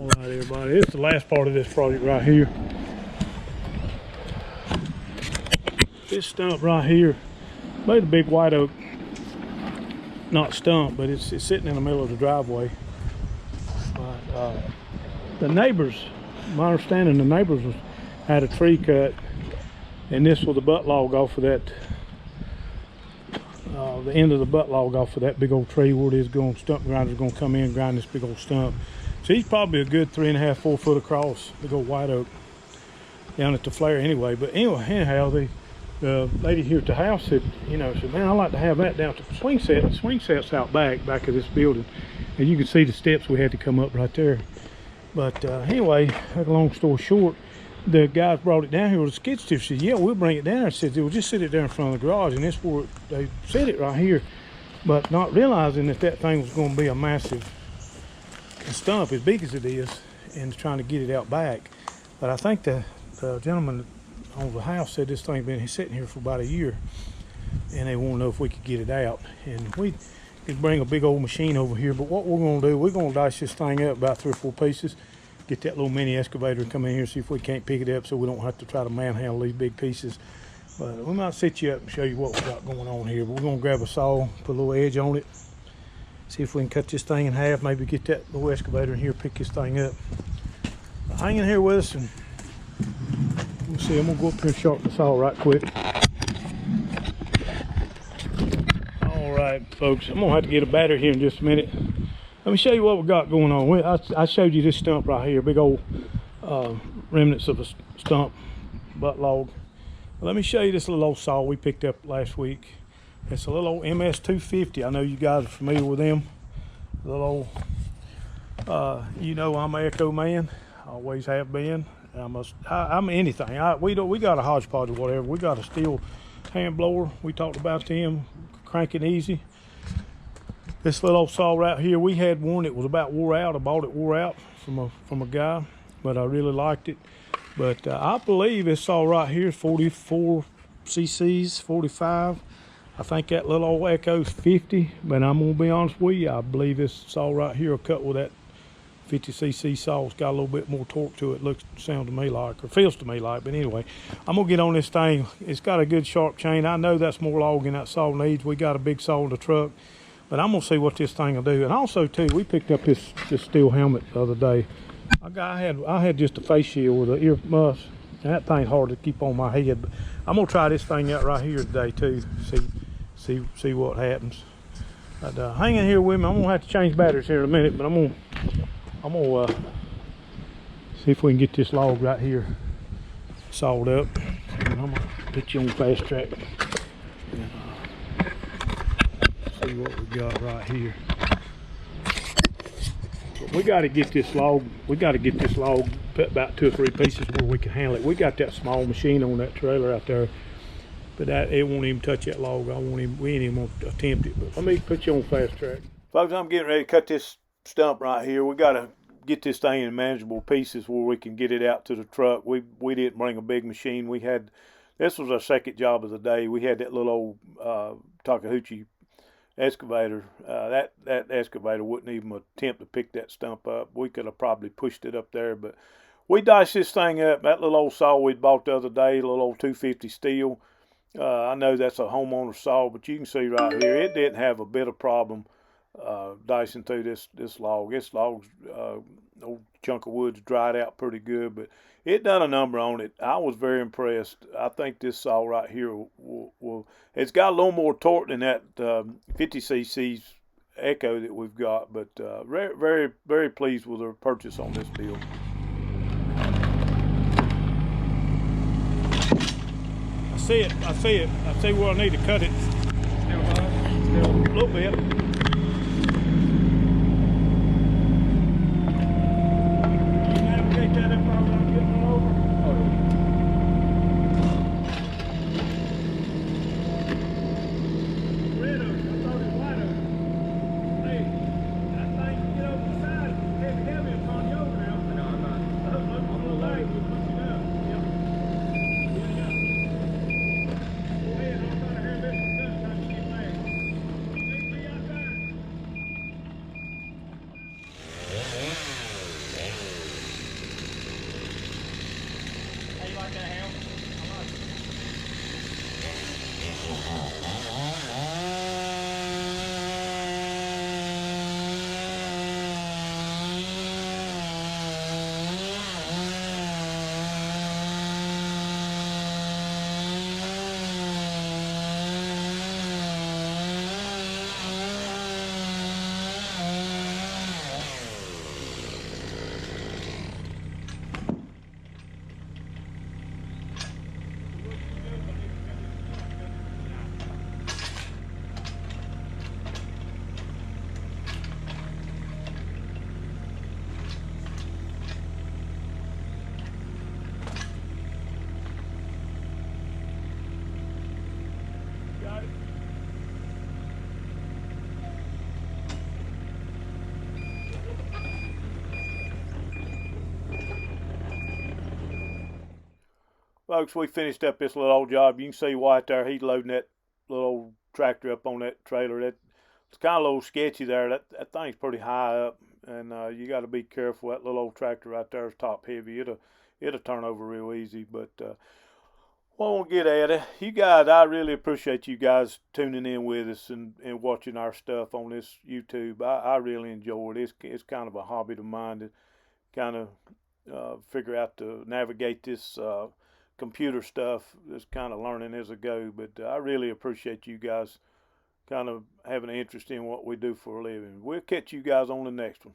All right, everybody, this is the last part of this project right here. This stump right here made a big white oak, not stump, but it's sitting in the middle of the driveway. But the neighbors, my understanding, the neighbors had a tree cut, and this was the butt log off of that. The end of the butt log off of that big old tree where it is going. Stump grinder's going to come in and grind this big old stump. So he's probably a good 3.5, 4 foot across, big old white oak down at the flare anyway. But anyway, anyhow, the lady here at the house said, you know, said, man, I like to have that down to the swing set. The swing set's out back of this building, and you can see the steps we had to come up right there. But anyway, long story short, the guys brought it down here with a skid steer. Said, yeah, we'll bring it down. I said, we'll just sit it there in front of the garage, and that's where they set it right here. But not realizing that thing was going to be a massive stump as big as it is, and trying to get it out back. But I think the gentleman on the house said this thing's been sitting here for about a year, and they want to know if we could get it out. And we could bring a big old machine over here, but what we're going to do, we're going to dice this thing up about 3 or 4 pieces, get that little mini excavator and come in here, see if we can't pick it up so we don't have to try to manhandle these big pieces. But we might set you up and show you what we got going on here. But we're going to grab a saw, put a little edge on it, see if we can cut this thing in half, maybe get that little excavator in here, pick this thing up. Hang in here with us, and we'll see. I'm going to go up here and sharpen the saw right quick. All right, folks, I'm going to have to get a battery here in just a minute. Let me show you what we got going on. I showed you this stump right here, big old remnants of a stump, butt log. Let me show you this little old saw we picked up last week. It's a little old MS 250. I know you guys are familiar with them. A little old, you know, I'm an Echo man. Always have been. I'm anything. We got a hodgepodge or whatever. We got a steel hand blower. We talked about them, cranking easy. This little old saw right here, we had one that was about wore out. I bought it wore out from a guy, but I really liked it. But I believe this saw right here is 44 cc's, 45. I think that little old Echo's 50, but I'm gonna be honest with you, I believe this saw right here will cut with that 50 cc saw. It's got a little bit more torque to it, sounds to me like, or feels to me like. But anyway, I'm gonna get on this thing. It's got a good sharp chain. I know that's more log than that saw needs. We got a big saw in the truck, but I'm gonna see what this thing will do. And also too, we picked up this steel helmet the other day. I had just a face shield with an ear muff, and that thing's hard to keep on my head. But I'm gonna try this thing out right here today too. See what happens. But hang in here with me. I'm gonna have to change batteries here in a minute, but I'm gonna see if we can get this log right here sawed up. And I'm gonna put you on fast track and see what we got right here. But we got to get this log. We got to get this log put about 2 or 3 pieces where we can handle it. We got that small machine on that trailer out there, but it won't even touch that log. We ain't even gonna attempt it. But let me put you on fast track, folks. I'm getting ready to cut this stump right here. We got to get this thing in manageable pieces where we can get it out to the truck. We didn't bring a big machine. This was our second job of the day. We had that little old Takahauchi excavator. That excavator wouldn't even attempt to pick that stump up. We could have probably pushed it up there, but we diced this thing up. That little old saw we bought the other day, a little old 250 steel. I know that's a homeowner saw, but you can see right here, it didn't have a bit of problem dicing through this log. This log's old chunk of wood's dried out pretty good, but it done a number on it. I was very impressed. I think this saw right here it's got a little more torque than that 50 cc's Echo that we've got, but very, very, very pleased with the purchase on this deal. I see it. I see where I need to cut it. Still a little bit. folks, we finished up this little old job. You can see White there. He's loading that little old tractor up on that trailer. It's kind of a little sketchy there. That thing's pretty high up, and you got to be careful. That little old tractor right there is top heavy. It'll turn over real easy. But what I want to get at it, you guys, I really appreciate you guys tuning in with us and watching our stuff on this YouTube. I really enjoy it. It's kind of a hobby of mine to kind of figure out to navigate this computer stuff. Just kind of learning as I go. But I really appreciate you guys kind of having an interest in what we do for a living. We'll catch you guys on the next one.